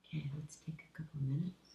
Okay, let's take a couple minutes.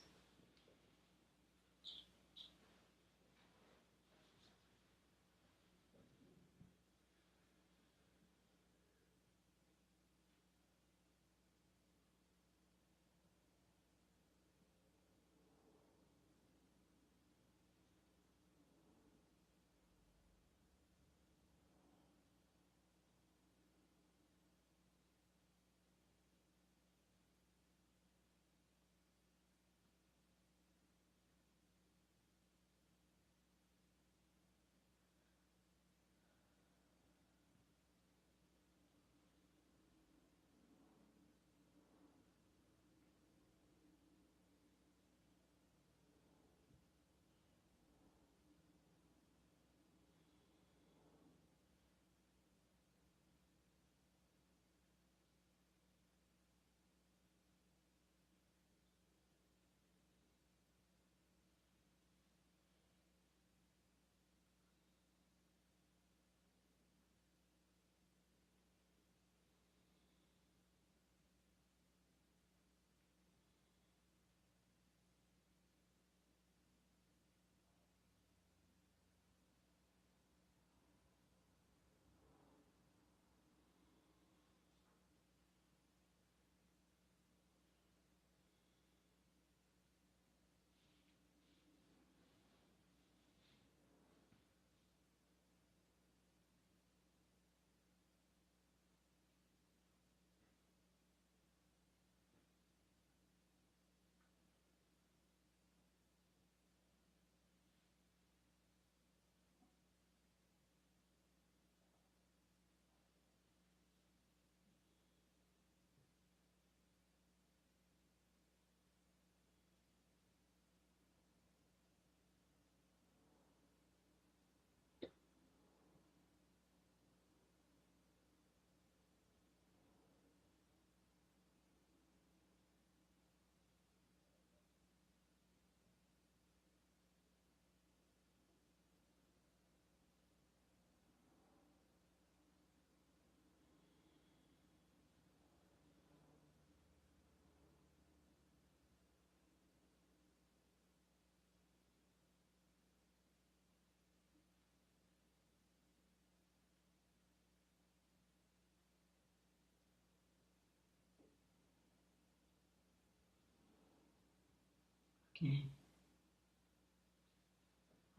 Okay.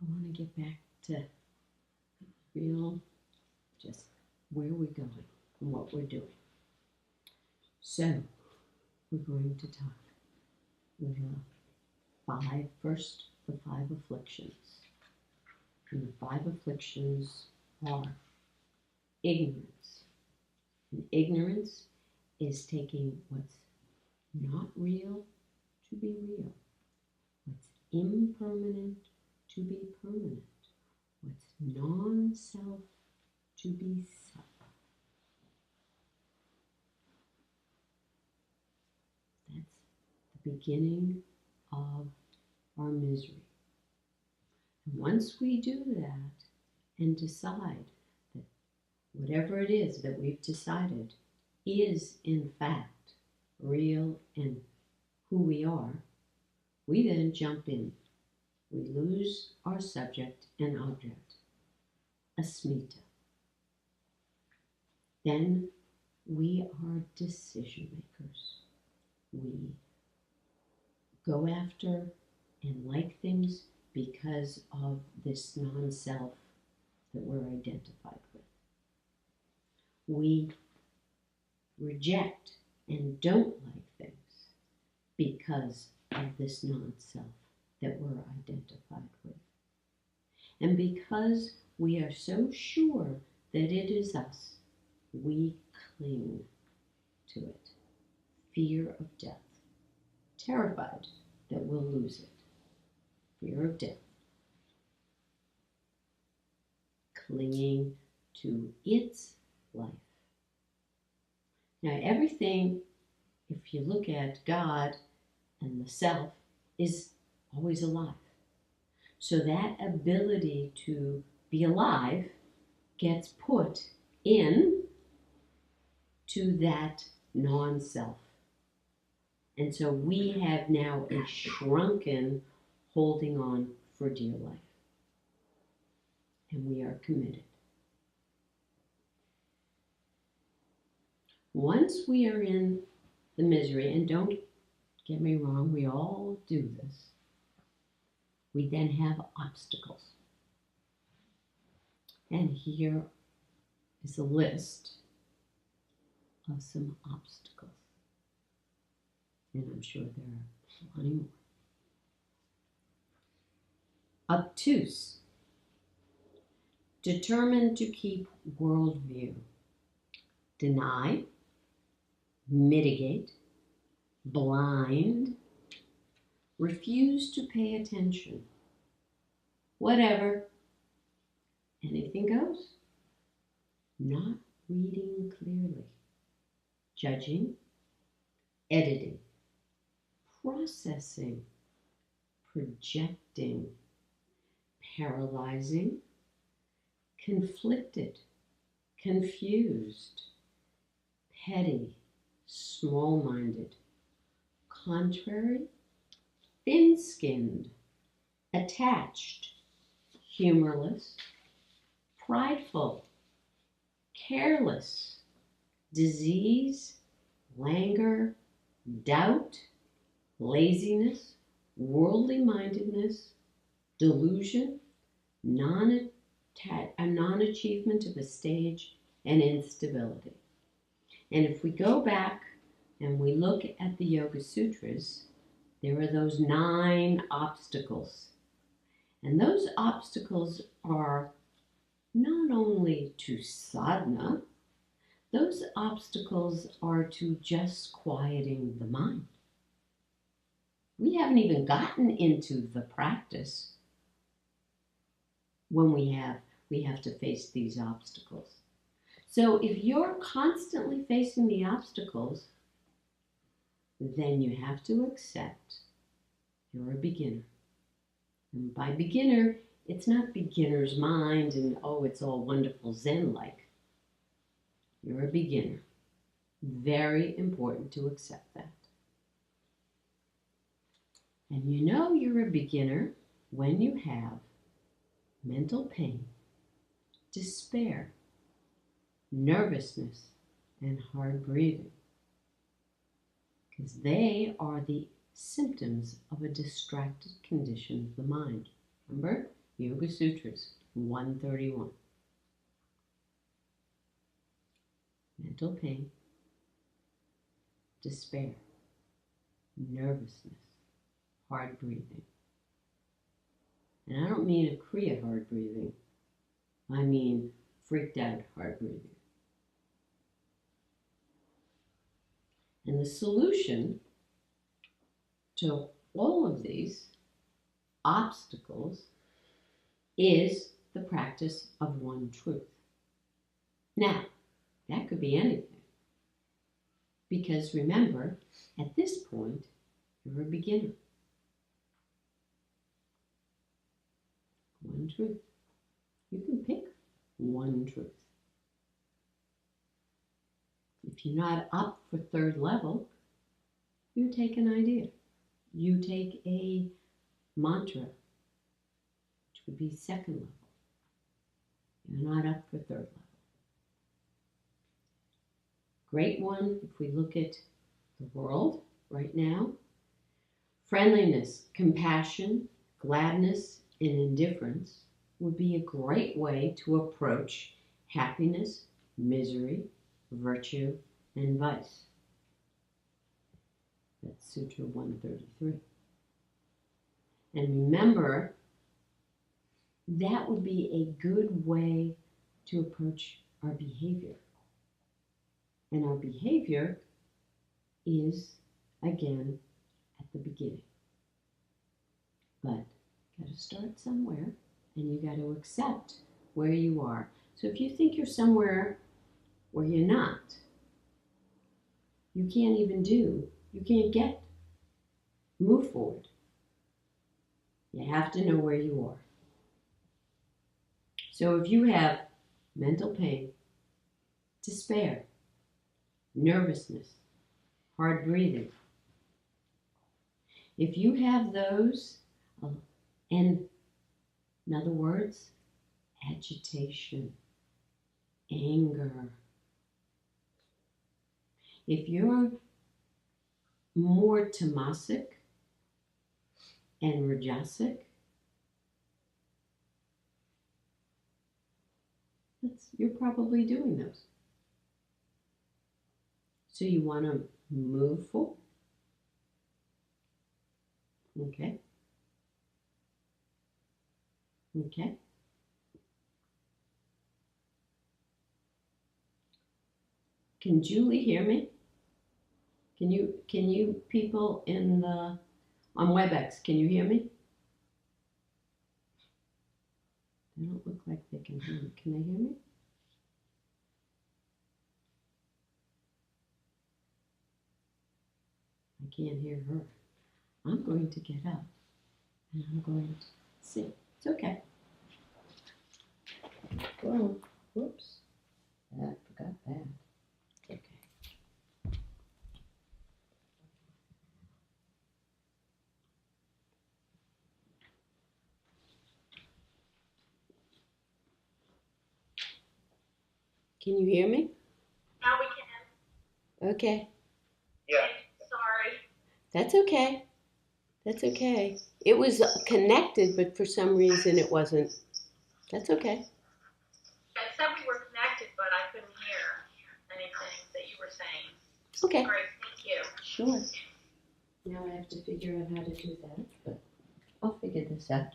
I want to get back to real, just where we're going and what we're doing. So, we're going to talk with the five afflictions. And the five afflictions are ignorance. And ignorance is taking what's not real to be real, what's impermanent to be permanent, what's non-self to be self. That's the beginning of our misery. And once we do that and decide that whatever it is that we've decided is in fact real and who we are, we then jump in. We lose our subject and object, asmita. Then we are decision makers. We go after and like things because of this non-self that we're identified with. We reject and don't like things because of this non-self that we're identified with. And because we are so sure that it is us, we cling to it. Fear of death. Terrified that we'll lose it. Fear of death. Clinging to its life. Now, everything, if you look at God and the self, is always alive. So that ability to be alive gets put in to that non-self. And so we have now a shrunken holding on for dear life. And we are committed. Once we are in the misery, and don't get me wrong, we all do this, we then have obstacles. And here is a list of some obstacles. And I'm sure there are plenty more. Obtuse, determined to keep worldview. Deny, mitigate, blind, refuse to pay attention. Whatever, anything goes. Not reading clearly, judging, editing, processing, projecting, paralyzing, conflicted, confused, petty, small-minded, contrary, thin-skinned, attached, humorless, prideful, careless, disease, languor, doubt, laziness, worldly-mindedness, delusion, non-achievement of a stage, and instability. And if we go back and we look at the Yoga Sutras, there are those 9 obstacles. And those obstacles are not only to sadhana, those obstacles are to just quieting the mind. We haven't even gotten into the practice when we have to face these obstacles. So if you're constantly facing the obstacles, then you have to accept you're a beginner. And by beginner, it's not beginner's mind and, oh, it's all wonderful Zen-like. You're a beginner. Very important to accept that. And you know you're a beginner when you have mental pain, despair, nervousness, and hard breathing. Because they are the symptoms of a distracted condition of the mind. Remember? Yoga Sutras 131. Mental pain, despair, nervousness, hard breathing. And I don't mean a Kriya hard breathing. I mean freaked out hard breathing. And the solution to all of these obstacles is the practice of one truth. Now, that could be anything. Because remember, at this point, you're a beginner. One truth. You can pick one truth. If you're not up for 3rd level, you take an idea. You take a mantra, which would be 2nd level. You're not up for 3rd level. Great one, if we look at the world right now, friendliness, compassion, gladness, and indifference would be a great way to approach happiness, misery, virtue, and vice. That's Sutra 133. And remember, that would be a good way to approach our behavior. And our behavior is, again, at the beginning. But you got to start somewhere, and you got to accept where you are. So if you think you're somewhere where you're not, you can't move forward. You have to know where you are. So if you have mental pain, despair, nervousness, hard breathing, If you have those, and in other words, agitation, anger, if you're more tamasic and rajasic, you're probably doing those. So you want to move forward. Okay. Okay. Can Julie hear me? Can you people on WebEx, can you hear me? They don't look like they can hear me. Can they hear me? I can't hear her. I'm going to get up and I'm going to see. It's okay. Whoa, whoops. I forgot that. It's okay. Can you hear me? Now we can. Okay. Yeah. Sorry. That's okay. That's okay. It was connected, but for some reason it wasn't. That's okay. It said we were connected, but I couldn't hear anything that you were saying. Okay. Great, thank you. Sure. Now I have to figure out how to do that, but I'll figure this out.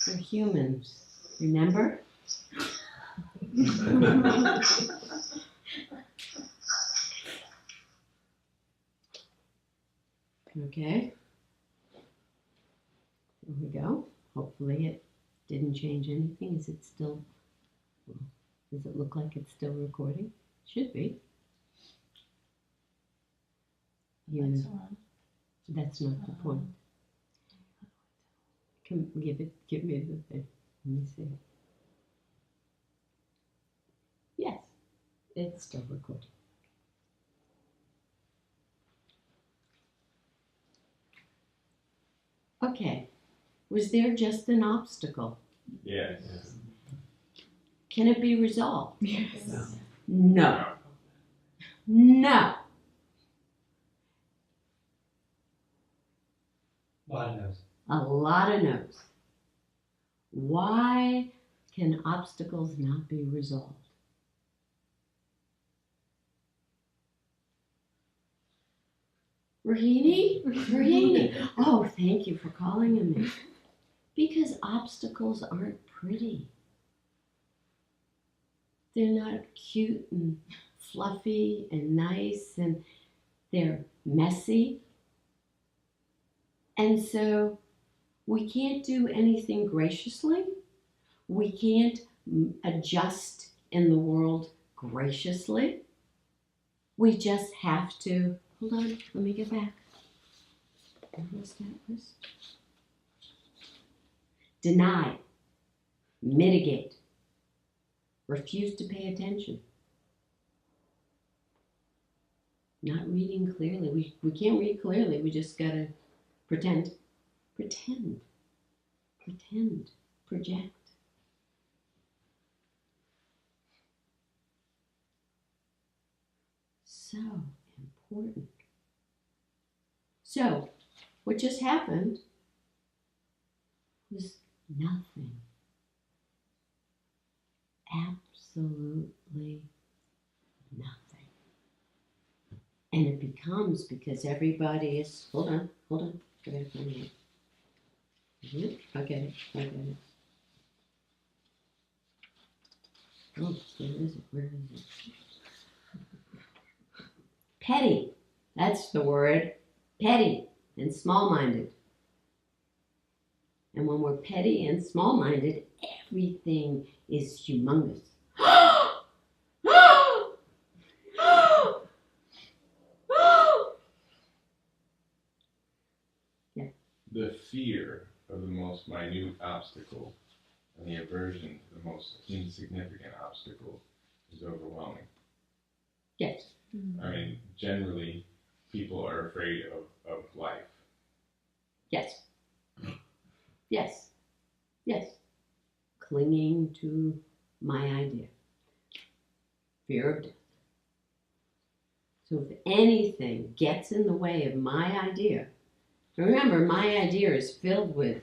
We're humans, remember? Okay. There we go. Hopefully it didn't change anything. Is it still, does it look like it's still recording? Should be. That's not the point. Give me the thing. Let me see. Yes, it's still recording. Okay. Was there just an obstacle? Yes. Can it be resolved? Yes. No. No. A lot of no's. A lot of no's. Why can obstacles not be resolved? Rahini? Rahini. Oh, thank you for calling on me. Because obstacles aren't pretty. They're not cute and fluffy and nice, and they're messy. And so we can't do anything graciously. We can't adjust in the world graciously. We just have to, hold on, let me get back. Where was that list? Deny, mitigate, refuse to pay attention. Not reading clearly. We can't read clearly. We just gotta pretend. Pretend. Pretend. Project. So important. So, what just happened was nothing. Absolutely nothing. And it becomes because everybody is, hold on, I gotta find it. I get it. Oh, where is it? Petty, that's the word. Petty and small-minded. And when we're petty and small-minded, everything is humongous. Yeah. The fear of the most minute obstacle and the aversion to the most insignificant obstacle is overwhelming. Yes. I mean, generally, people are afraid of life. Yes. Yes. Yes. Clinging to my idea. Fear of death. So if anything gets in the way of my idea, remember, my idea is filled with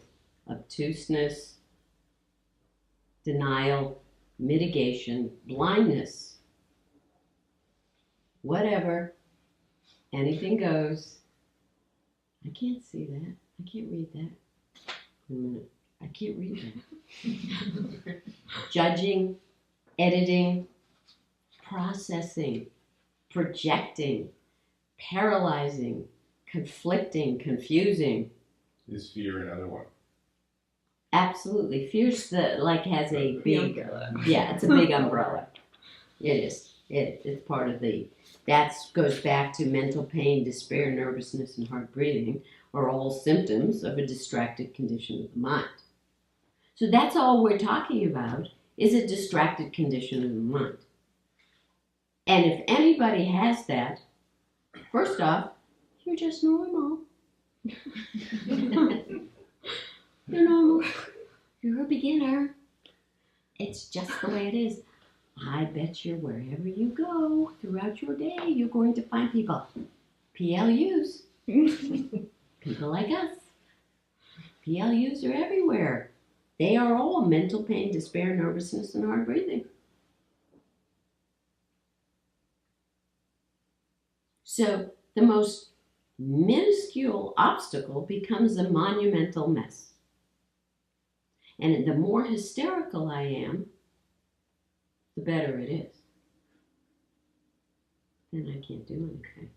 obtuseness, denial, mitigation, blindness, whatever, anything goes. I can't see that. I can't read that. Wait a minute. I can't read that. Judging, editing, processing, projecting, paralyzing, conflicting, confusing. Is fear another one? Absolutely. Fear's has a big, yeah, it's a big umbrella. It is. It's part of that goes back to mental pain, despair, nervousness, and hard breathing are all symptoms of a distracted condition of the mind. So that's all we're talking about is a distracted condition of the mind. And if anybody has that, first off, you're just normal. You're normal. You're a beginner. It's just the way it is. I bet you wherever you go throughout your day, you're going to find people. PLUs. People like us. PLUs are everywhere. They are all mental pain, despair, nervousness, and hard breathing. So the most minuscule obstacle becomes a monumental mess. And the more hysterical I am, the better it is. Then I can't do anything.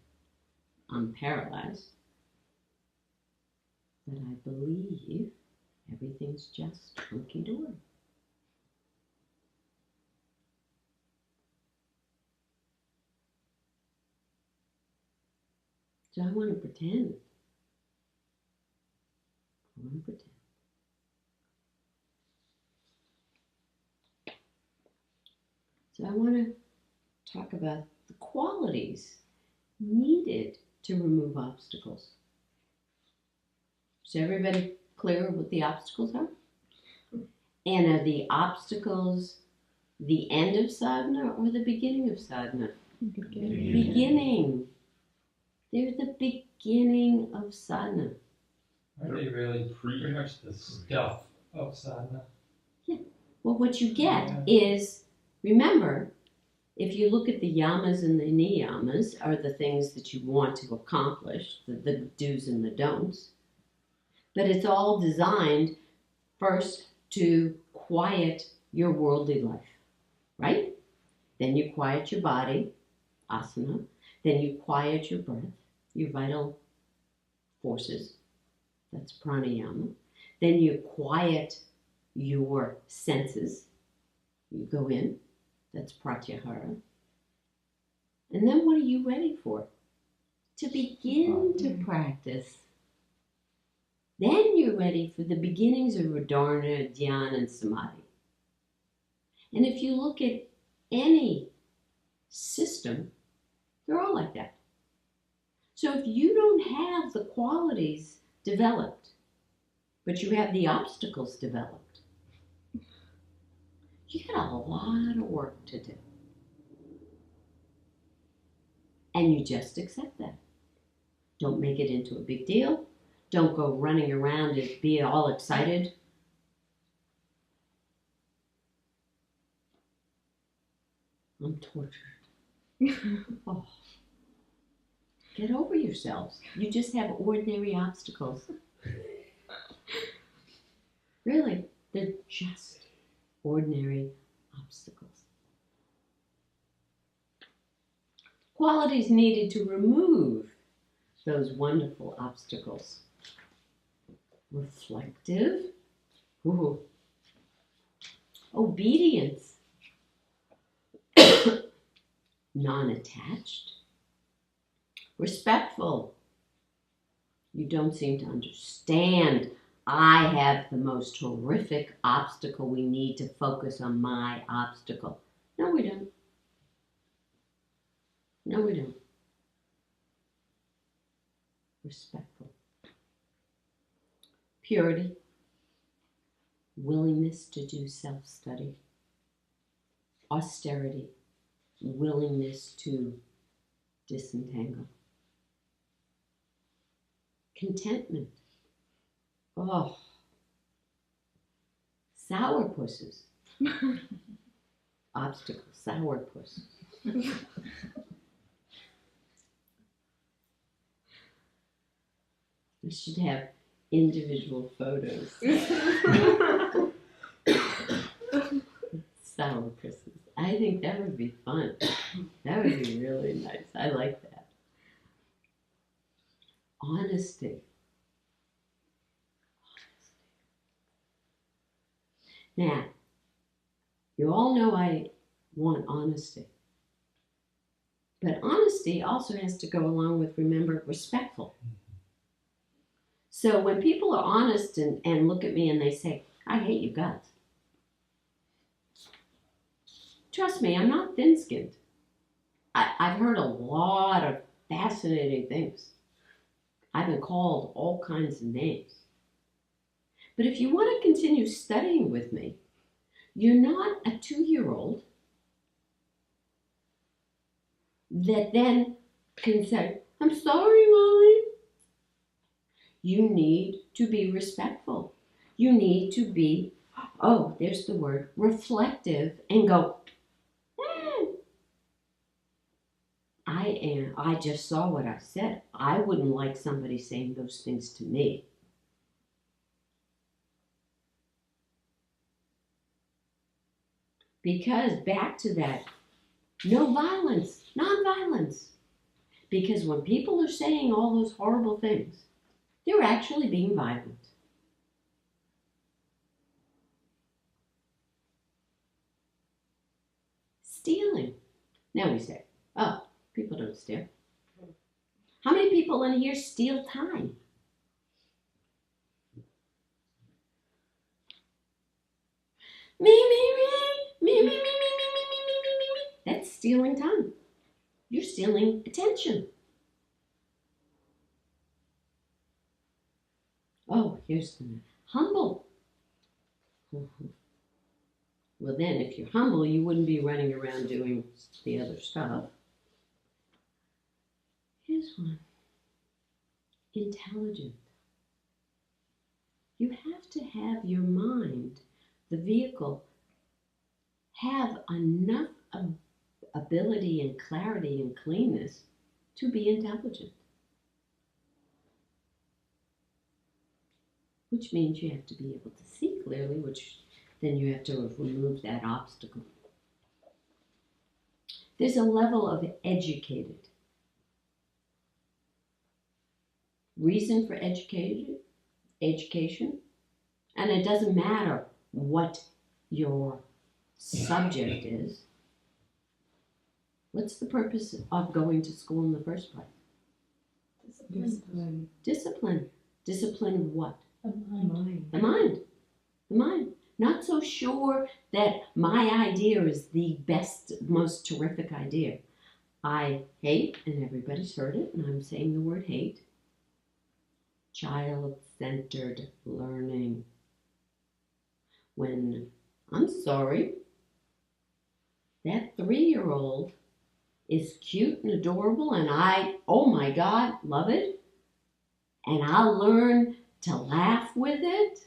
I'm paralyzed. But I believe everything's just hunky-dory. So I want to pretend. I want to pretend. So I want to talk about the qualities needed to remove obstacles. Is everybody clear what the obstacles are? And are the obstacles the end of sadhana or the beginning of sadhana? Beginning. They're the beginning of sadhana. Are they really pretty much the stuff of sadhana? Yeah. Well, what you get is, remember, if you look at the yamas and the niyamas are the things that you want to accomplish, the do's and the don'ts. But it's all designed first to quiet your worldly life, right? Then you quiet your body, asana. Then you quiet your breath, your vital forces. That's pranayama. Then you quiet your senses. You go in. That's pratyahara. And then what are you ready for? To begin to practice. Then you're ready for the beginnings of Dharana, Dhyana, and Samadhi. And if you look at any system, they're all like that. So if you don't have the qualities developed, but you have the obstacles developed, you got a lot of work to do. And you just accept that. Don't make it into a big deal. Don't go running around and be all excited. I'm tortured. Oh. Get over yourselves. You just have ordinary obstacles. Really, they're just ordinary obstacles. Qualities needed to remove those wonderful obstacles. Reflective. Ooh. Obedience. Non-attached. Respectful. You don't seem to understand. I have the most horrific obstacle. We need to focus on my obstacle. No, we don't. No, we don't. respectful. Purity, willingness to do self-study. Austerity, willingness to disentangle. Contentment. Oh, sourpusses. Obstacle, sourpuss. We should have individual photos. Sourpusses. I think that would be fun. That would be really nice. I like that. Honesty. Now, you all know I want honesty. But honesty also has to go along with, remember, respectful. So when people are honest and look at me and they say, I hate you guts. Trust me, I'm not thin-skinned. I've heard a lot of fascinating things. I've been called all kinds of names. But if you want to continue studying with me, you're not a 2-year-old that then can say, I'm sorry, Molly. You need to be respectful. You need to be, oh, there's the word, reflective, and go, I just saw what I said. I wouldn't like somebody saying those things to me. Because back to that, no violence, nonviolence. Because when people are saying all those horrible things, they're actually being violent. Stealing. Now we say, oh, people don't steal. How many people in here steal time? Me. That's stealing time. You're stealing attention. Oh, here's the humble. Well, then, if you're humble, you wouldn't be running around doing the other stuff. Here's one. Intelligent. You have to have your mind, the vehicle, have enough ability and clarity and cleanness to be intelligent. Which means you have to be able to see clearly, which then you have to remove that obstacle. There's a level of educated. Reason for education, and it doesn't matter what your subject is. What's the purpose of going to school in the first place? Discipline. Discipline. Discipline of what? The mind. The mind. The mind. Not so sure that my idea is the best, most terrific idea. I hate, and everybody's heard it, and I'm saying the word hate, child-centered learning. When, I'm sorry, that 3-year-old is cute and adorable, and I, oh my God, love it, and I'll learn to laugh with it,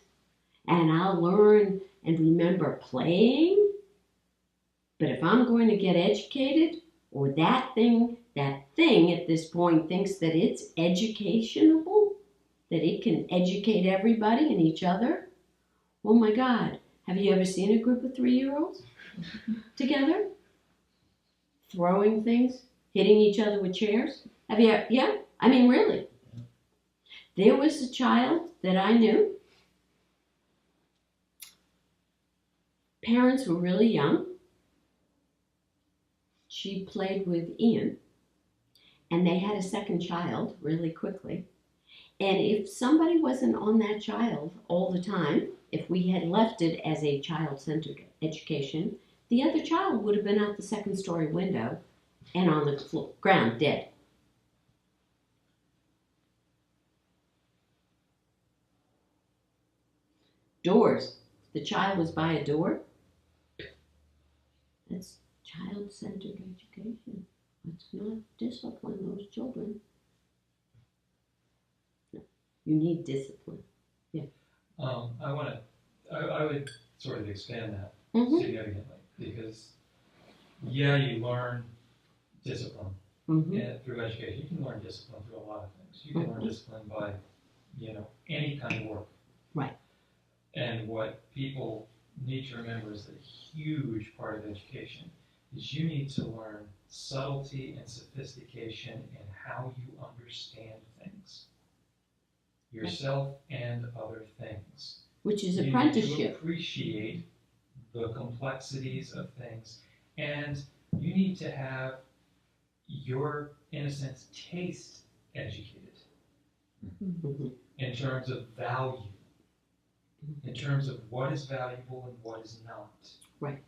and I'll learn and remember playing. But if I'm going to get educated, or that thing at this point thinks that it's educationable, that it can educate everybody and each other, oh my God, have you ever seen a group of 3-year-olds together? Throwing things, hitting each other with chairs? Have you, yeah? I mean, really. There was a child that I knew. Parents were really young. She played with Ian, and they had a second child really quickly. And if somebody wasn't on that child all the time, if we had left it as a child-centered education, the other child would have been out the second-story window and on the ground, dead. Doors. The child was by a door. That's child-centered education. Let's not discipline those children. No, you need discipline. I would sort of expand that Mm-hmm. significantly, because you learn discipline Mm-hmm. through education. You can learn discipline through a lot of things. You can learn discipline by, any kind of work. Right. And what people need to remember is that a huge part of education is you need to learn subtlety and sophistication in how you understand things, yourself and other things. Which is You need to apprenticeship. appreciate the complexities of things, and you need to have your, in a sense, taste educated Mm-hmm. in terms of value, in terms of what is valuable and what is not. Right.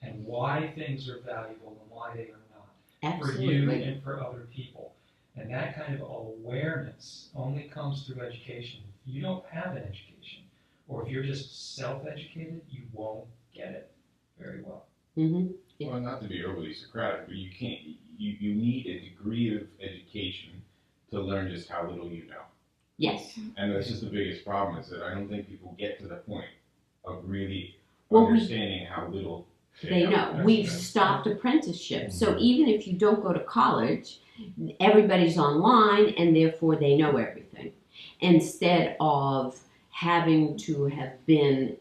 And why things are valuable and why they are not. Absolutely. For you and for other people. And that kind of awareness only comes through education. If you don't have an education, or if you're just self-educated, you won't get it very well. Mm-hmm. Yeah. Well, not to be overly Socratic, but you can't. You need a degree of education to learn just how little you know. Yes. And that's just the biggest problem, is that I don't think people get to the point of really Well, understanding how little They know. That's We've right. stopped apprenticeship. So even if you don't go to college, everybody's online and therefore they know everything. Instead of having to have been,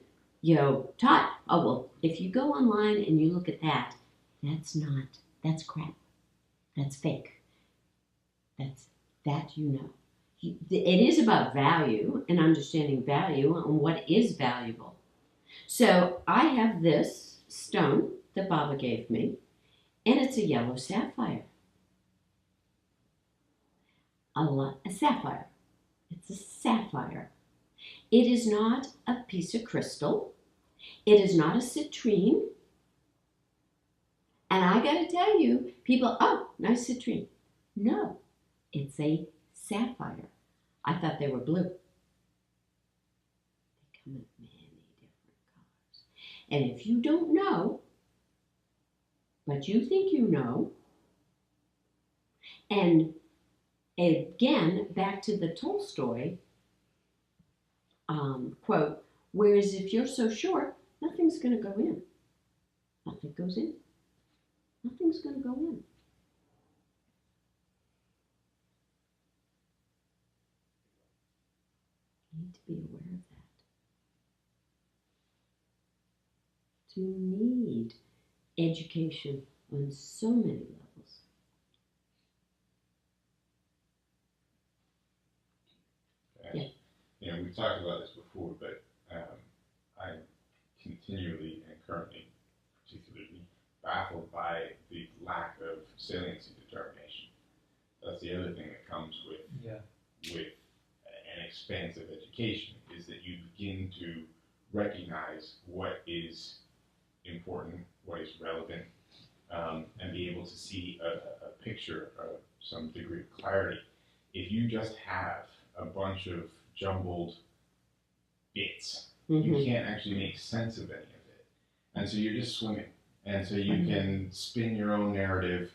taught, oh, well, if you go online and you look at that, that's crap. That's fake. That you know. It is about value and understanding value and what is valuable. So I have this stone that Baba gave me, and it's a yellow sapphire. A sapphire. It's a sapphire. It is not a piece of crystal. It is not a citrine. And I got to tell you, people, oh, nice citrine. No, it's a sapphire. I thought they were blue. They come in many different colors. And if you don't know, but you think you know, and again, back to the Tolstoy quote, whereas if you're so sure, nothing's going to go in. Nothing goes in. Nothing's going to go in. You need to be aware of that. To need education on so many levels. Okay. We've talked about this before, but I'm continually and currently particularly baffled by the lack of saliency determination. That's the other thing that comes with an expansive education, is that you begin to recognize what is important, what is relevant, and be able to see a picture of some degree of clarity. If you just have a bunch of jumbled bits, you can't actually make sense of any of it. And so you're just swimming. And so you can spin your own narrative,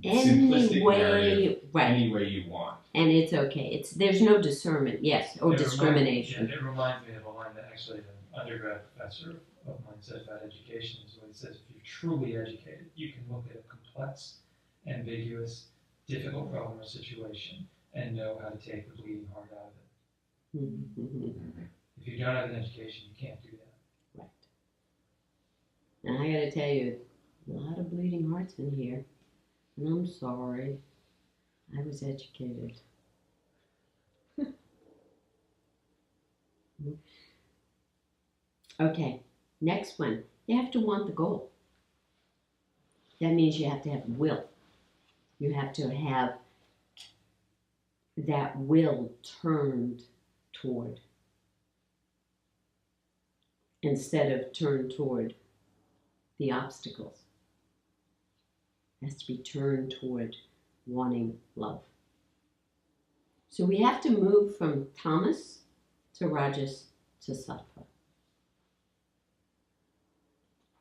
simplistic narrative, any way you want. And it's okay. There's no discernment, yes, or discrimination. It reminds me of a line that actually an undergrad professor of mine said about education. Is what he says: if you're truly educated, you can look at a complex, ambiguous, difficult problem or situation and know how to take the bleeding heart out of it. Mm-hmm. If you don't have an education, you can't do that. Right. And I got to tell you, a lot of bleeding hearts in here. And I'm sorry. I was educated. Okay, next one. You have to want the goal. That means you have to have will. You have to have that will turned toward, instead of turned toward the obstacles. It has to be turned toward wanting love. So we have to move from Tamas to Rajas to sattva.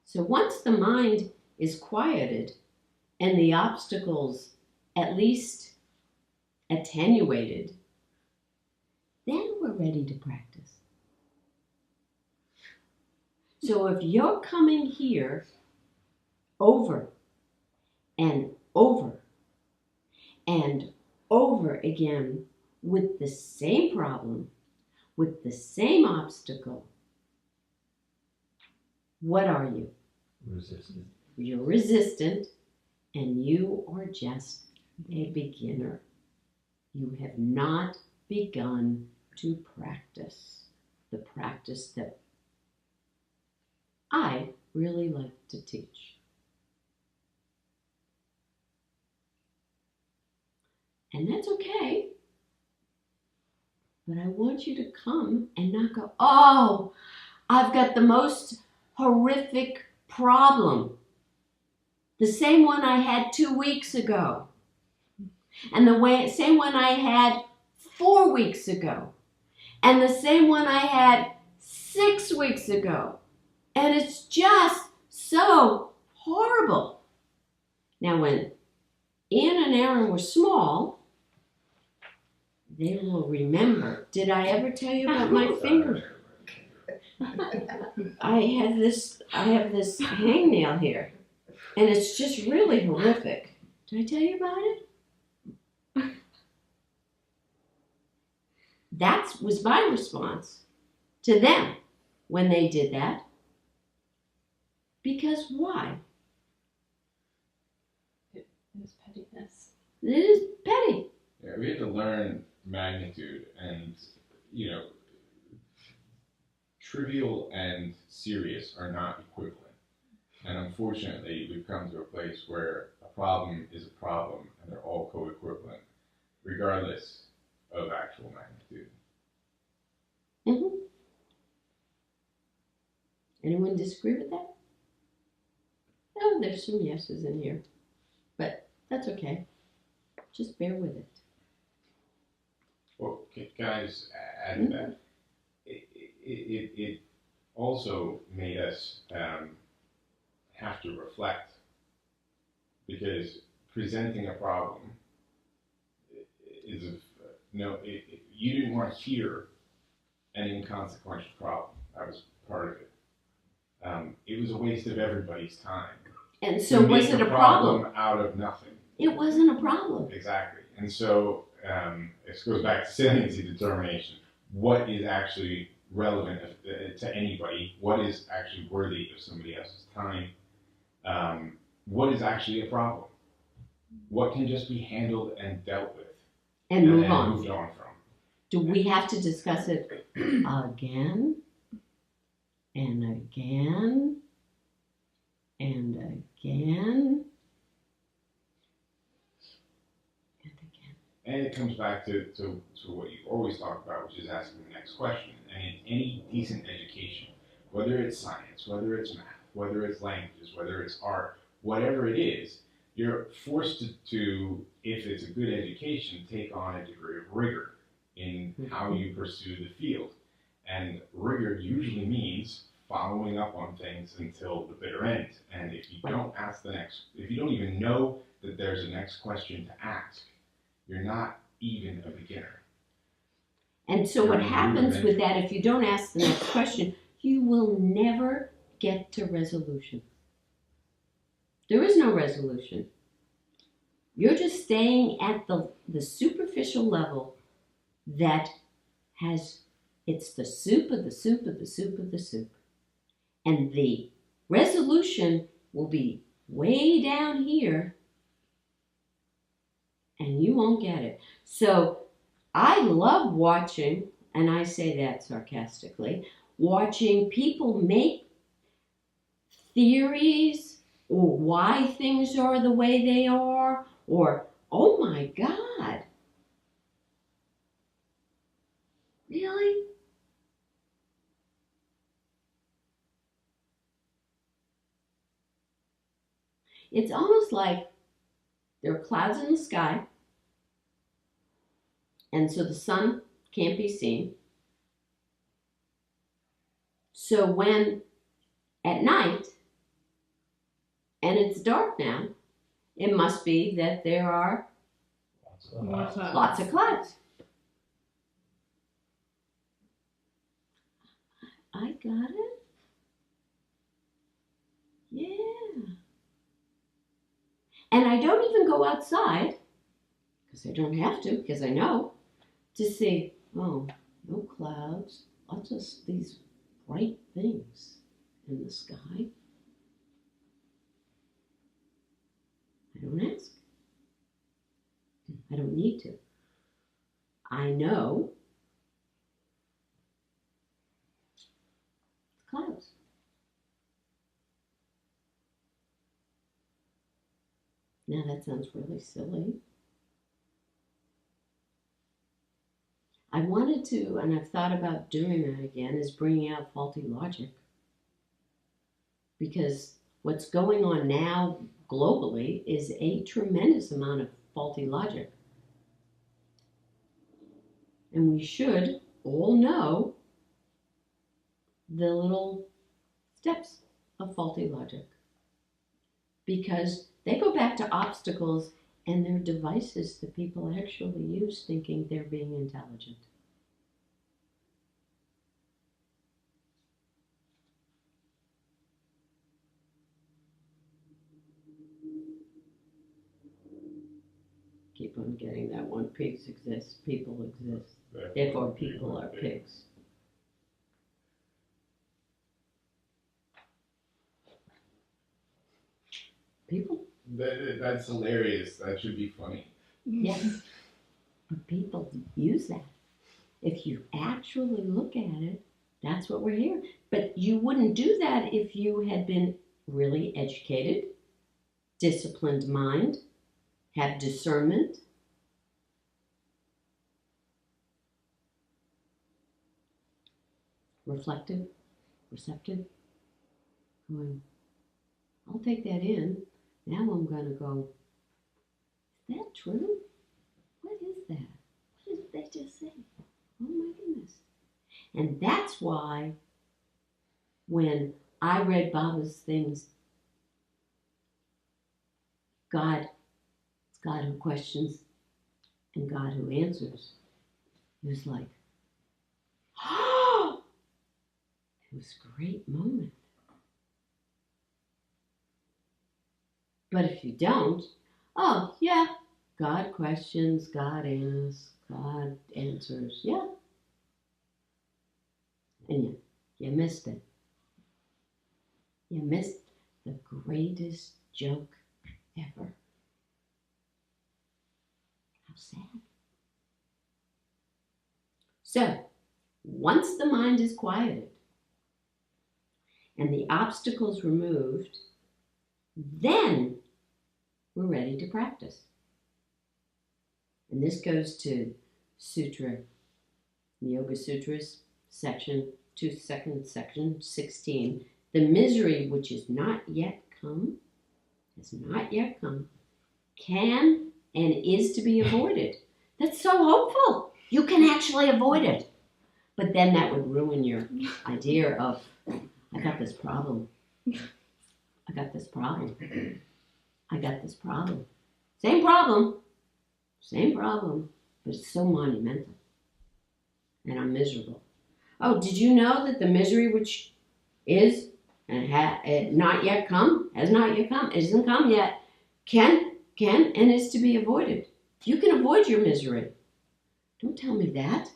So once the mind is quieted and the obstacles at least attenuated, then we're ready to practice. So if you're coming here over and over and over again with the same problem, with the same obstacle, what are you? Resistant. You're resistant, and you are just a beginner. You have not begun to practice the practice that I really like to teach. And that's okay. But I want you to come and not go, oh, I've got the most horrific problem. The same one I had 2 weeks ago. And the same one I had 4 weeks ago. And the same one I had 6 weeks ago. And it's just so horrible. Now, when Ian and Aaron were small, they will remember. Did I ever tell you about my finger? I have this hangnail here, and it's just really horrific. Did I tell you about it? That was my response to them when they did that. Because why? It is pettiness. It is petty. Yeah, we had to learn magnitude, and trivial and serious are not equivalent. And unfortunately, we've come to a place where a problem is a problem, and they're all co-equivalent, regardless of actual magnitude. Mm-hmm. Anyone disagree with that? Oh, there's some yeses in here, but that's okay. Just bear with it. Well, can I just add to that? It also made us have to reflect, because presenting a problem is you didn't want to hear an inconsequential problem. That was part of it. It was a waste of everybody's time. And so was it a problem? Out of nothing. It wasn't a problem. Exactly. And so this goes back to saliency determination. What is actually relevant to anybody? What is actually worthy of somebody else's time? What is actually a problem? What can just be handled and dealt with? And move on. Moved on from. Do we have to discuss it again and again and again and again? And it comes back to what you always talk about, which is asking the next question. And in any decent education, whether it's science, whether it's math, whether it's languages, whether it's art, whatever it is, you're forced to, if it's a good education, take on a degree of rigor in how you pursue the field. And rigor usually means following up on things until the bitter end. And if you don't ask if you don't even know that there's a next question to ask, you're not even a beginner. And so what happens with that, if you don't ask the next question, you will never get to resolution. There is no resolution. You're just staying at the superficial level that it's the soup of the soup of the soup of the soup. And the resolution will be way down here, and you won't get it. So I love watching, and I say that sarcastically, watching people make theories or why things are the way they are, or, oh my God, really? It's almost like there are clouds in the sky, and so the sun can't be seen. So when at night, and it's dark now, it must be that there are More clouds. lots of clouds. I got it. Yeah. And I don't even go outside, because I don't have to, because I know, to see, oh, no clouds, lots of these bright things in the sky. I don't ask. I don't need to. I know it's clouds. Now that sounds really silly. I wanted to, and I've thought about doing that again, is bringing out faulty logic. Because what's going on now globally is a tremendous amount of faulty logic. And we should all know the little steps of faulty logic. Because they go back to obstacles and they're devices that people actually use thinking they're being intelligent. Keep on getting that one. Pigs exist, people exist. Therefore, people are pigs. People? That's hilarious. That should be funny. Yes. But people use that. If you actually look at it, that's what we're hearing. But you wouldn't do that if you had been really educated, disciplined mind, had discernment. Reflective, receptive, going, I'll take that in. Now I'm going to go, is that true? What is that? What did they just say? Oh my goodness. And that's why when I read Baba's things, God, it's God who questions and God who answers. It was like, oh! It was a great moment. But if you don't, oh, yeah, God questions, God asks, God answers, yeah. And you missed it. You missed the greatest joke ever. How sad. So, once the mind is quieted and the obstacles removed, then we're ready to practice. And this goes to Sutra, Yoga Sutras, section 16. The misery which is not yet come, has not yet come, can and is to be avoided. That's so hopeful. You can actually avoid it. But then that would ruin your idea of, I got this problem. I got this problem. I got this problem. Same problem, but it's so monumental. And I'm miserable. Oh, did you know that the misery which is and not yet come, has not yet come, isn't come yet, can and is to be avoided. You can avoid your misery. Don't tell me that.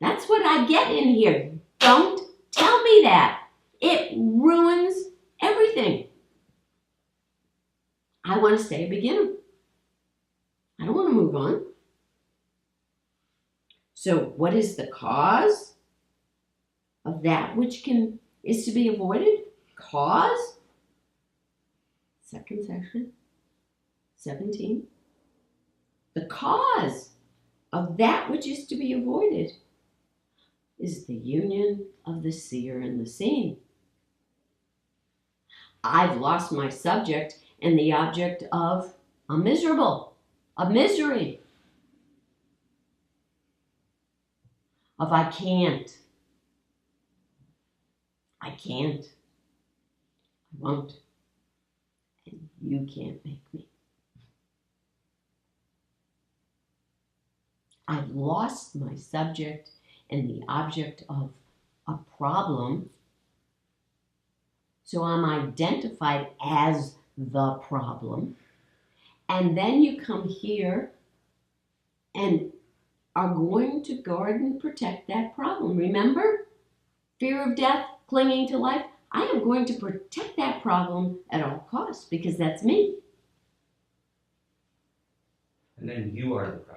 That's what I get in here. Don't tell me that. It ruins everything. I want to stay a beginner. I don't want to move on. So what is the cause of that which is to be avoided? Cause? Second section, 17. The cause of that which is to be avoided is the union of the seer and the seen. I've lost my subject and the object of a miserable, of misery. of I can't. I can't. I won't. And you can't make me. I've lost my subject and the object of a problem. So I'm identified as the problem. And then you come here and are going to guard and protect that problem. Remember? Fear of death, clinging to life. I am going to protect that problem at all costs because that's me. And then you are the problem.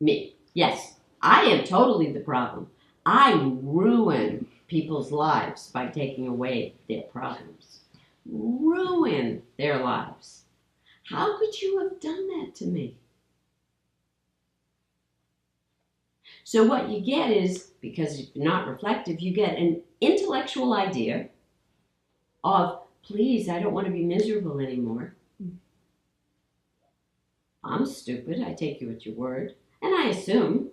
Me. Yes, I am totally the problem. I ruin people's lives by taking away their problems. Ruin their lives. How could you have done that to me? So what you get is, because you're not reflective, you get an intellectual idea of, please, I don't want to be miserable anymore. I'm stupid. I take you at your word. And I assume.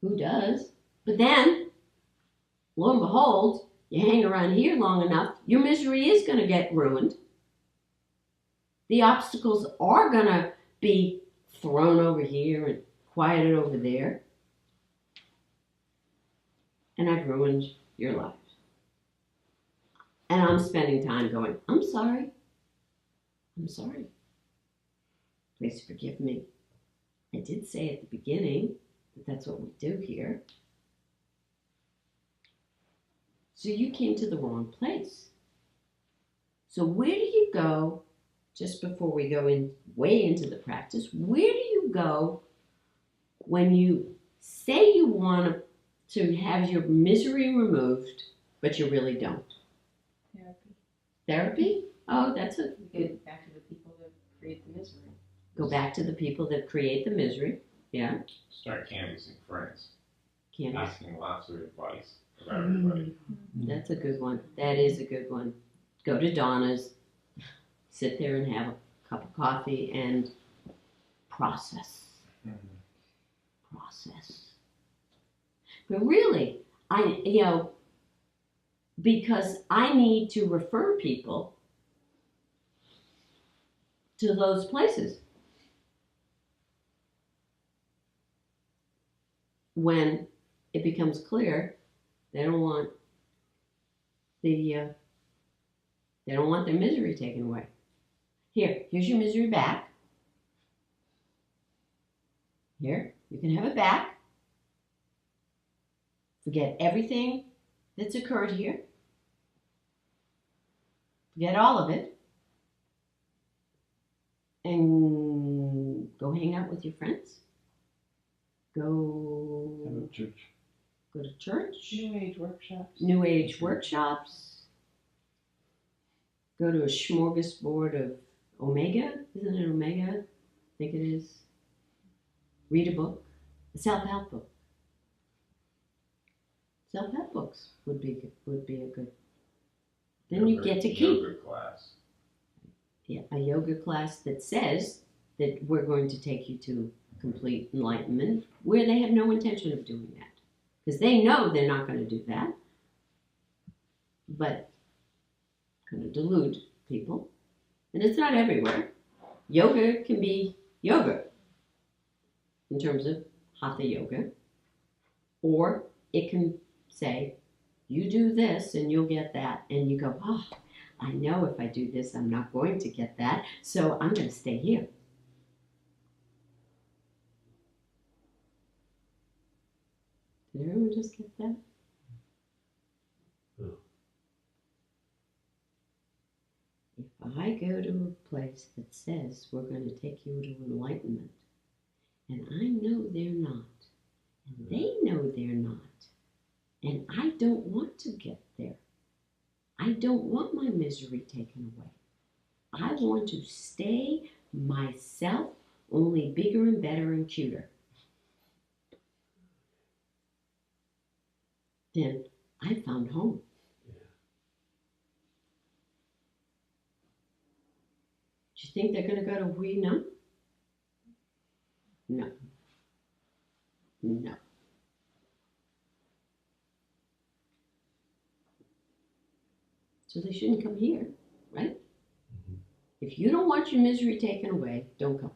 Who does? But then, lo and behold, you hang around here long enough, your misery is going to get ruined. The obstacles are going to be thrown over here and quieted over there. And I've ruined your life. And I'm spending time going, I'm sorry. I'm sorry. Please forgive me. I did say at the beginning that that's what we do here. So you came to the wrong place. So where do you go, just before we go in way into the practice, where do you go when you say you want to have your misery removed, but you really don't? Therapy. Therapy? Oh, that's a You get back to the people that create the misery. go back to the people that create the misery. Yeah, Start canvassing friends, can't. asking lots of advice about everybody. That's a good one. That is a good one. Go to Donna's, sit there and have a cup of coffee and process. Process. But really, because I need to refer people to those places. When it becomes clear they don't want their misery taken away. Here's your misery back. Here, you can have it back. Forget everything that's occurred here. Forget all of it. And go hang out with your friends. Go Church. go to church. New Age workshops. New Age workshops. Go to a smorgasbord of Omega. Isn't it Omega? I think it is. Read a book. A self-help book. Self-help books would be a good. Then you get to keep. Yoga class. Yeah, a yoga class that says that we're going to take you to complete enlightenment, where they have no intention of doing that. Because they know they're not going to do that. But going to delude people. And it's not everywhere. Yoga can be yoga in terms of hatha yoga. Or it can say, you do this and you'll get that. And you go, oh, I know if I do this, I'm not going to get that. So I'm going to stay here. Did everyone just get that? Yeah. If I go to a place that says we're going to take you to enlightenment, and I know they're not, and they know they're not, and I don't want to get there, I don't want my misery taken away. I want to stay myself, only bigger and better and cuter. Then I found home. Do you think they're going to go to we know? No. No. So they shouldn't come here, right? If you don't want your misery taken away, don't come.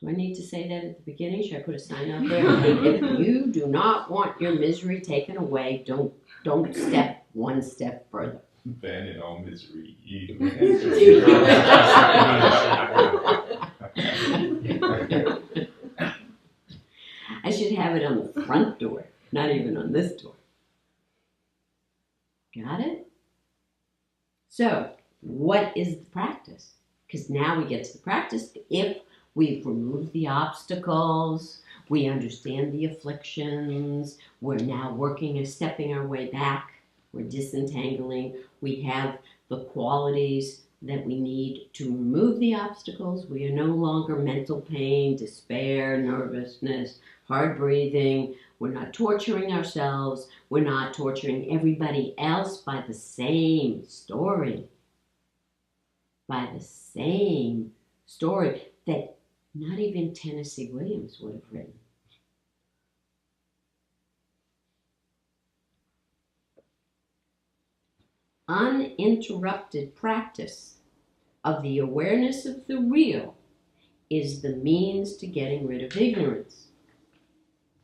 Do I need to say that at the beginning? Should I put a sign out there? If you do not want your misery taken away, don't step one step further. Ban in all misery. I should have it on the front door, not even on this door. Got it? So, what is the practice? Because now we get to the practice. If we've removed the obstacles, we understand the afflictions, we're now working and stepping our way back, we're disentangling, we have the qualities that we need to remove the obstacles. We are no longer mental pain, despair, nervousness, hard breathing. We're not torturing ourselves. We're not torturing everybody else by the same story. By the same story that not even Tennessee Williams would have written. Uninterrupted practice of the awareness of the real is the means to getting rid of ignorance.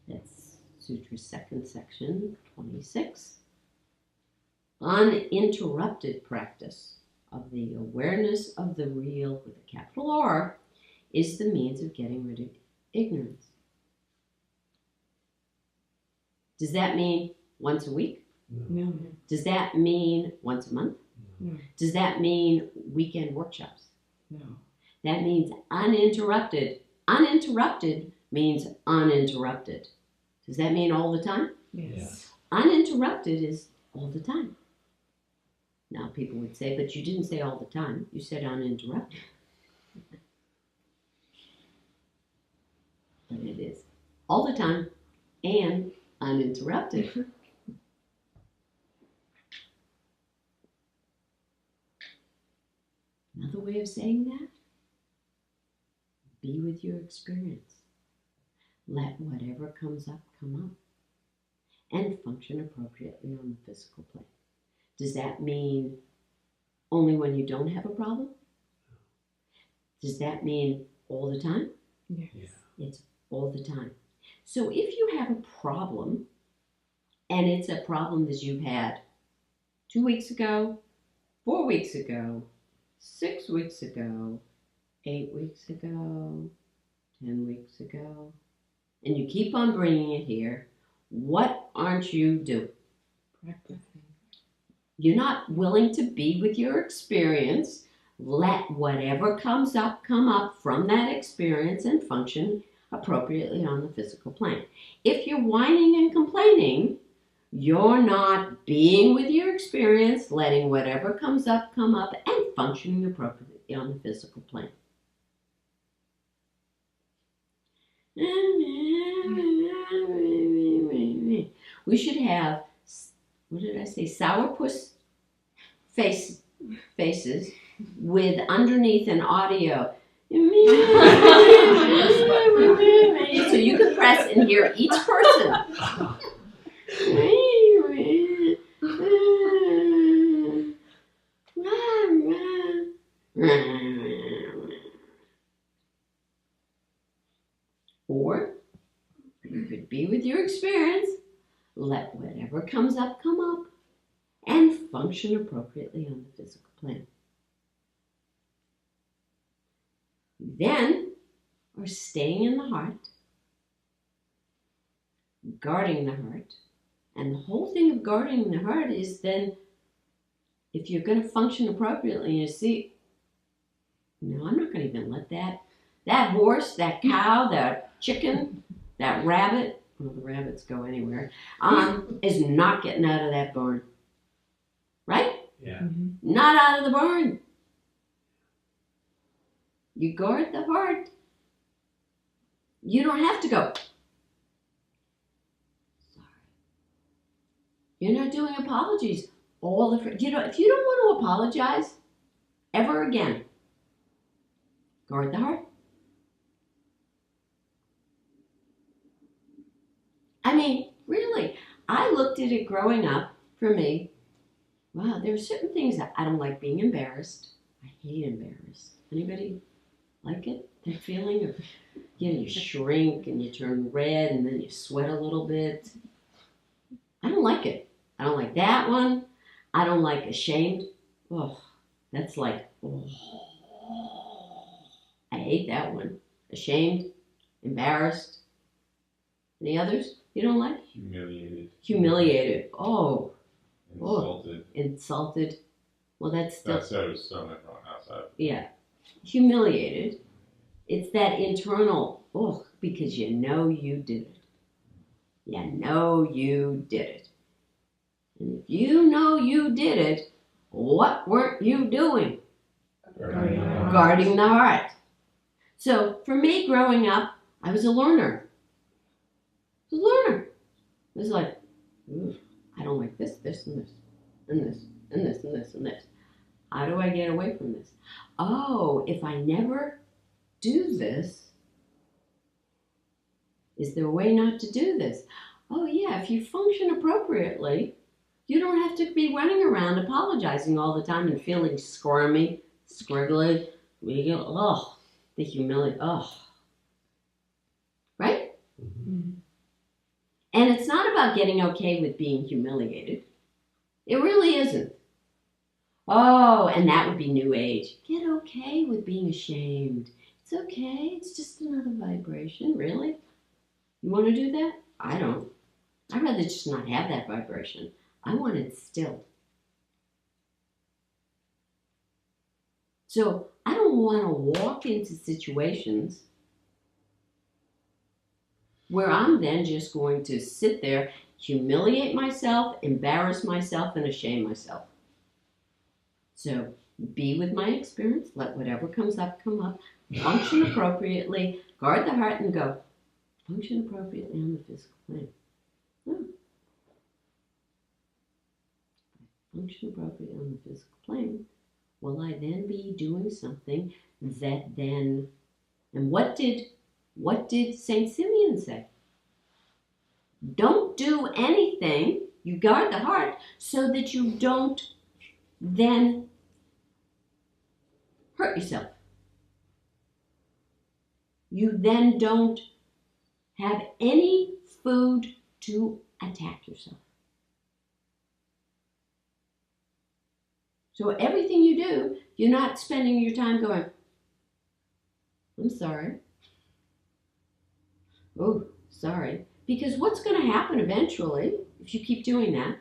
That's Sutra's second section, 26. Uninterrupted practice of the awareness of the real with a capital R is the means of getting rid of ignorance. Does that mean once a week? No. Does that mean once a month? No. Does that mean weekend workshops? No. That means uninterrupted. Uninterrupted means uninterrupted. Does that mean all the time? Yes. Uninterrupted is all the time. Now people would say, but you didn't say all the time. You said uninterrupted. But it is all the time and uninterrupted. Another way of saying that, be with your experience. Let whatever comes up, come up. And function appropriately on the physical plane. Does that mean only when you don't have a problem? Does that mean all the time? Yes. It's all the time. So if you have a problem, and it's a problem that you've had 2 weeks ago, 4 weeks ago, 6 weeks ago, 8 weeks ago, 10 weeks ago, and you keep on bringing it here, what aren't you doing? Practicing. You're not willing to be with your experience. Let whatever comes up come up from that experience and function appropriately on the physical plane. If you're whining and complaining, you're not being with your experience, letting whatever comes up come up, and functioning appropriately on the physical plane. We should have, what did I say, sourpuss faces with underneath an audio. So you can press and hear each person. Or you could be with your experience, let whatever comes up come up, and function appropriately on the physical plane. You then are staying in the heart, guarding the heart, and the whole thing of guarding the heart is then, if you're going to function appropriately, you see, no, I'm not going to even let that horse, that cow, that chicken, that rabbit, well, the rabbits go anywhere, is not getting out of that barn. Right? Yeah. Not out of the barn. You guard the heart. You don't have to go, sorry. You're not doing apologies. If you don't want to apologize ever again, guard the heart. I mean, really, I looked at it growing up, for me, Wow, there are certain things that I don't like being embarrassed. I hate embarrassed. Anybody like it? That feeling of, you shrink and you turn red and then you sweat a little bit. I don't like it. I don't like that one. I don't like ashamed. Oh, that's like, oh. I hate that one. Ashamed, embarrassed. Any others you don't like? Humiliated. Humiliated. Oh, Insulted. insulted. Well, that's still, That's so much wrong outside. yeah. Humiliated. It's that internal, oh, because you know you did it. You know you did it. And if you know you did it, what weren't you doing? Guarding the heart. So for me growing up, I was a learner. I was a learner. It was like, ooh, I don't like this, this, and this, and this, and this, and this, and this. How do I get away from this? Oh, if I never do this, is there a way not to do this? Oh yeah, if you function appropriately, you don't have to be running around apologizing all the time and feeling squirmy, scriggly. Oh, the humility. Oh, right? Mhm. And it's not about getting okay with being humiliated. It really isn't. Oh, and that would be New Age. Get okay with being ashamed. It's okay. It's just another vibration. Really? You want to do that? I don't. I'd rather just not have that vibration. I want it still. So I don't want to walk into situations where I'm then just going to sit there, humiliate myself, embarrass myself, and ashame myself. So be with my experience, let whatever comes up come up, function appropriately, guard the heart, and go. Function appropriately on the physical plane. Oh. Function appropriately on the physical plane. Will I then be doing something that then, and what did Saint Simeon say? Don't do anything, you guard the heart, so that you don't then hurt yourself. You then don't have any food to attack yourself. So everything you do, you're not spending your time going, I'm sorry. Oh, sorry. Because what's going to happen eventually, if you keep doing that,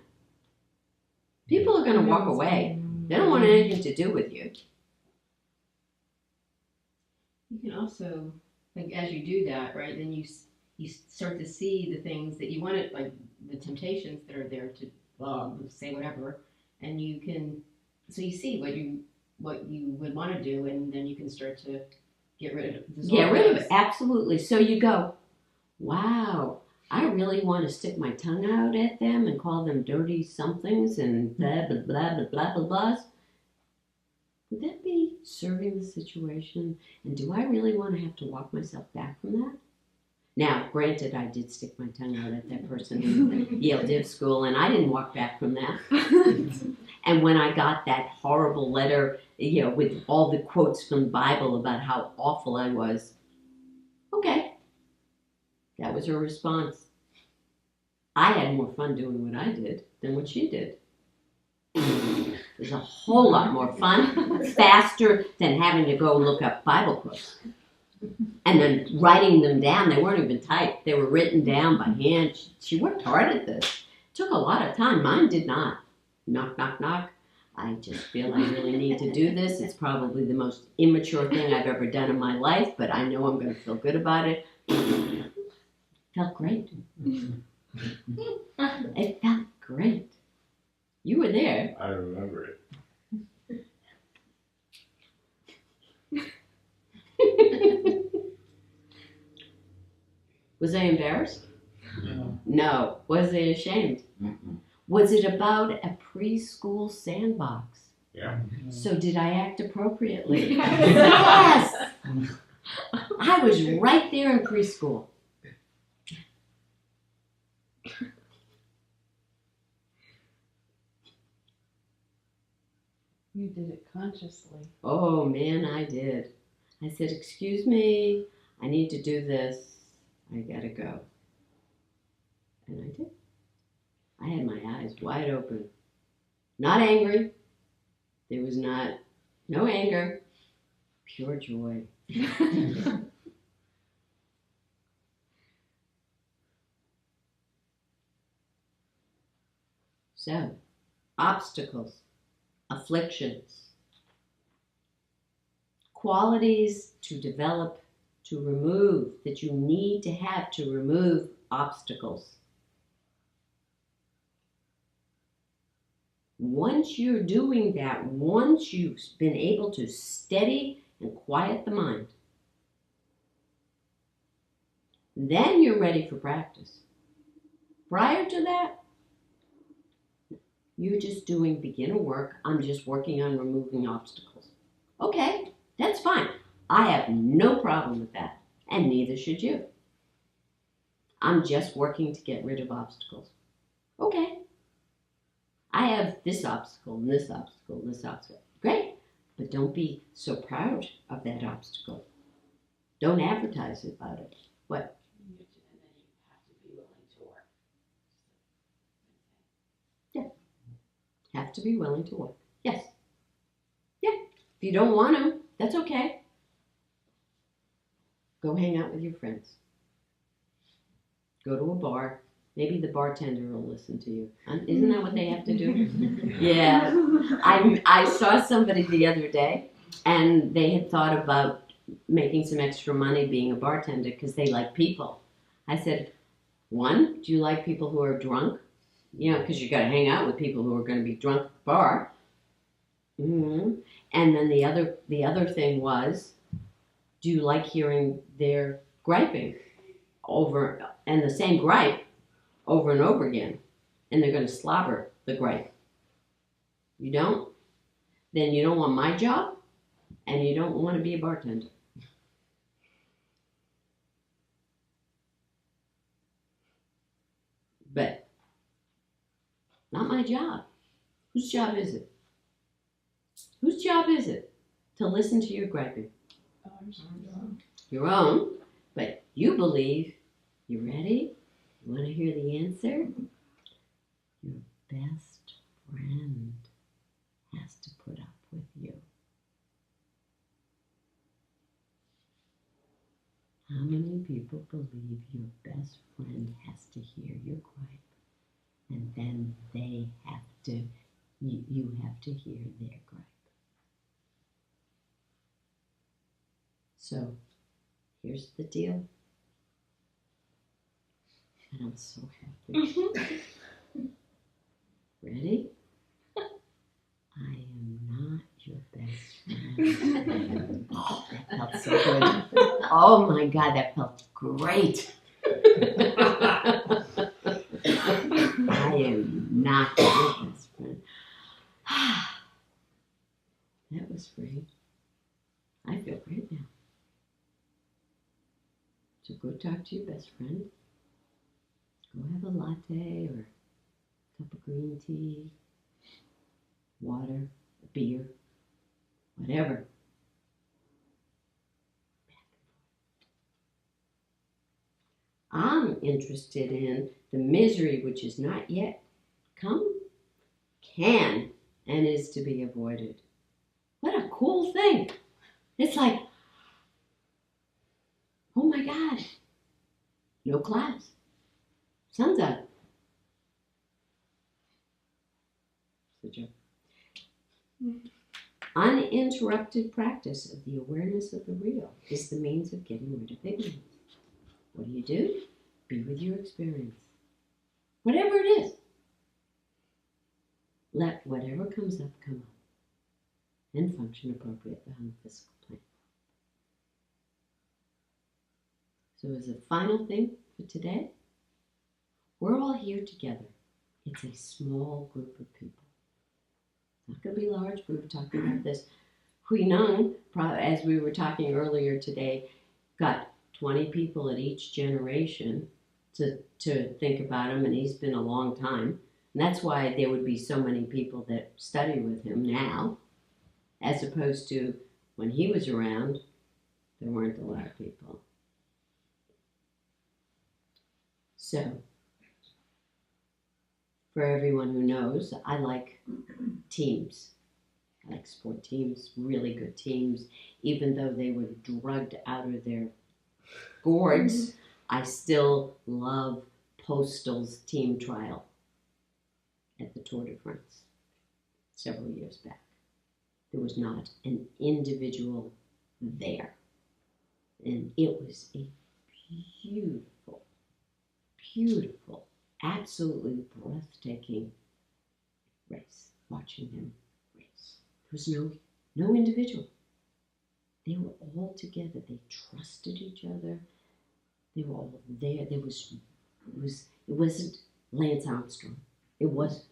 people are going to walk away. They don't want anything to do with you. You can also, like, as you do that, right, then you start to see the things that you wanted, like the temptations that are there to say whatever, and you can, so you see what you would want to do, and then you can start to get rid of it. Get rid of it, absolutely. So you go, wow, I really want to stick my tongue out at them and call them dirty somethings and blah, blah, blah, blah, blah, blah, blah. Would that be serving the situation? And do I really want to have to walk myself back from that? Now, granted, I did stick my tongue out at that person in Yale Div School, and I didn't walk back from that. And when I got that horrible letter, with all the quotes from the Bible about how awful I was, okay, that was her response. I had more fun doing what I did than what she did. It was a whole lot more fun, faster than having to go look up Bible quotes. And then writing them down. They weren't even typed. They were written down by hand. She worked hard at this. It took a lot of time. Mine did not. Knock, knock, knock. I just feel I really need to do this. It's probably the most immature thing I've ever done in my life, but I know I'm going to feel good about it. Felt great. It felt great. You were there. I remember it. Was I embarrassed? No. No. Was I ashamed? Mm-mm. Was it about a preschool sandbox? Yeah. So did I act appropriately? Yes! I was right there in preschool. You did it consciously. Oh man, I did. I said, "Excuse me, I need to do this. I gotta go." And I did. I had my eyes wide open. Not angry. There was no anger. Pure joy. So, obstacles, afflictions, qualities to develop, to remove, that you need to have to remove obstacles. Once you're doing that, once you've been able to steady and quiet the mind, then you're ready for practice. Prior to that, you're just doing beginner work. I'm just working on removing obstacles. Okay, that's fine. I have no problem with that, and neither should you. I'm just working to get rid of obstacles. Okay. I have this obstacle, and this obstacle, and this obstacle. Great, but don't be so proud of that obstacle. Don't advertise about it. What? And then you have to be willing to work. Have to be willing to work. Yes. Yeah. If you don't want to, that's okay. Go hang out with your friends. Go to a bar. Maybe the bartender will listen to you. Isn't that what they have to do? Yeah. I saw somebody the other day, and they had thought about making some extra money being a bartender because they like people. I said, one, do you like people who are drunk? You know, because you got to hang out with people who are going to be drunk at the bar. Mm-hmm. And then the other thing was, do you like hearing their griping over, and the same gripe over and over again, and they're going to slobber the gripe? You don't? Then you don't want my job, and you don't want to be a bartender. But not my job. Whose job is it? Whose job is it to listen to your griping? Your own, but you believe. You ready? You want to hear the answer? Your best friend has to put up with you. How many people believe your best friend has to hear your gripe, and then they have to, you have to hear their gripe? So, here's the deal. And I'm so happy. Ready? I am not your best friend. Oh, that felt so good. Oh my God, that felt great. I am not your best friend. That was free. I feel great now. So go talk to your best friend. Go have a latte or a cup of green tea, water, a beer, whatever. I'm interested in the misery which is not yet come, can, and is to be avoided. What a cool thing. It's like, oh my God, no clouds. Sun's out. It's a joke. Uninterrupted practice of the awareness of the real is the means of getting rid of ignorance. What do? Be with your experience. Whatever it is. Let whatever comes up come up and function appropriately on the physical plane. So as a final thing for today, we're all here together. It's a small group of people. It's not going to be a large group talking about this. Hui Neng, as we were talking earlier today, got 20 people at each generation to think about him, and he's been a long time. And that's why there would be so many people that study with him now, as opposed to when he was around, there weren't a lot of people. So, for everyone who knows, I like teams. I like sport teams, really good teams. Even though they were drugged out of their gourds, I still love Postal's team trial at the Tour de France several years back. There was not an individual there. And it was a beautiful, beautiful, absolutely breathtaking race, watching them race. There was no individual. They were all together. They trusted each other. They were all there. It wasn't Lance Armstrong. It was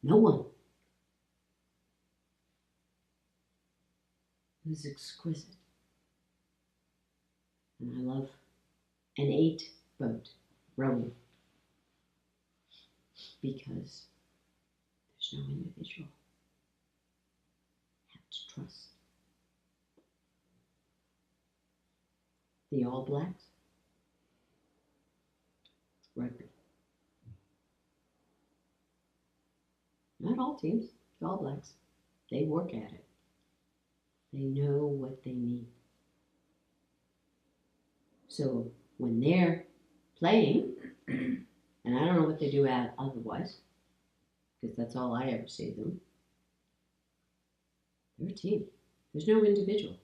no one. It was exquisite. And I love an 8-boat rowing because there's no individual. You have to trust. The All Blacks, rugby. Not all teams, the All Blacks. They work at it. They know what they need. So when they're playing, and I don't know what they do otherwise, because that's all I ever see them, they're a team. There's no individual.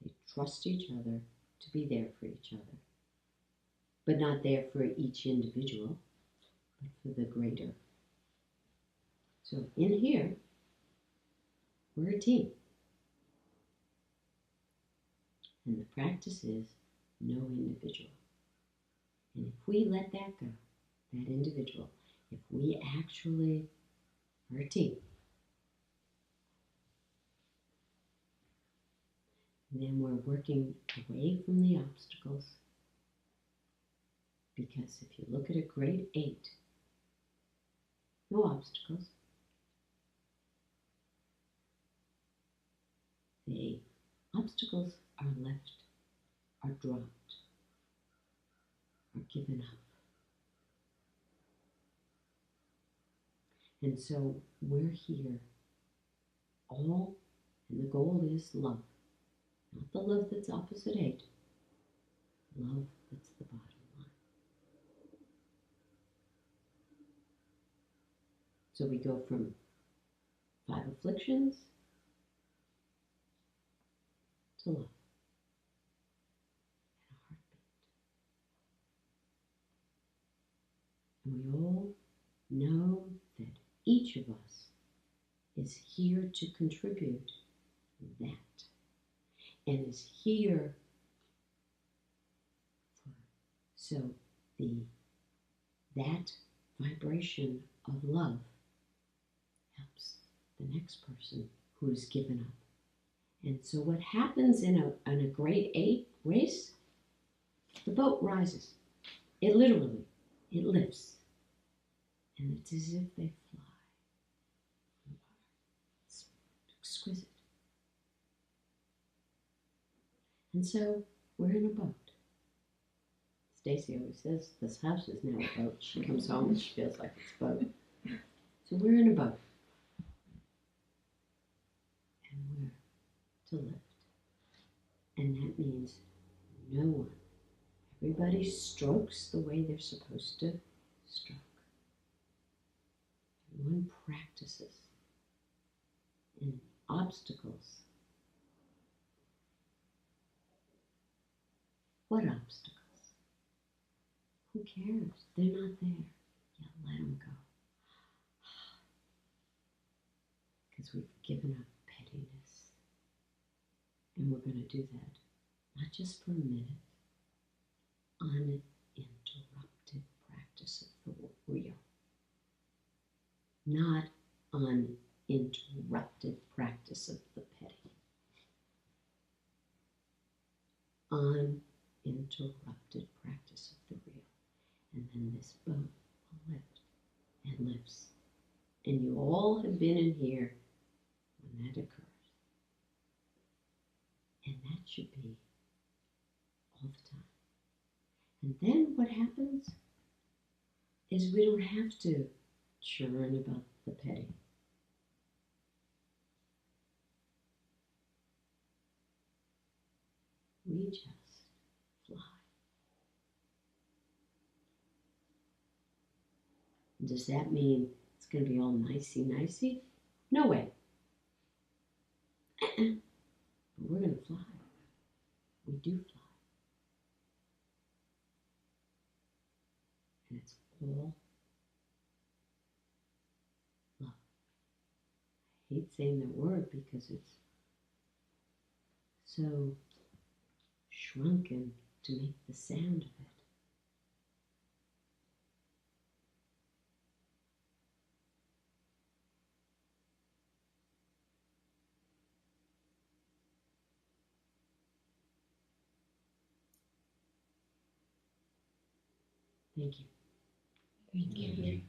They trust each other to be there for each other, but not there for each individual, but for the greater. So in here, we're a team. And the practice is no individual. And if we let that go, that individual, if we actually are a team, then we're working away from the obstacles. Because if you look at a grade 8, no obstacles. The obstacles are left, are dropped, are given up. And so we're here all, and the goal is love. Not the love that's opposite 8, love that's the bottom line. So we go from 5 afflictions to love and a heartbeat. And we all know that each of us is here to contribute that, and is here for, so that vibration of love helps the next person who is given up. And so what happens in a grade 8 race, the boat rises. It literally, it lifts. And it's as if they fly. It's exquisite. And so we're in a boat. Stacy always says, this house is now a boat. She comes home and she feels like it's a boat. So we're in a boat. And we're to lift. And that means no one. Everybody strokes the way they're supposed to stroke. Everyone practices. And obstacles. What obstacles? Who cares? They're not there. Yeah, let them go. Because we've given up pettiness. And we're going to do that, not just for a minute, uninterrupted practice of the real. Not uninterrupted practice of the petty. Uninterrupted practice of the real. And then this boat will lift and lifts. And you all have been in here when that occurs. And that should be all the time. And then what happens is we don't have to churn about the petty. We just fly. Does that mean it's going to be all nicey-nicey? No way. But we're going to fly. We do fly. And it's all love. I hate saying that word because it's so shrunken to make the sound of it. Thank you. Thank you.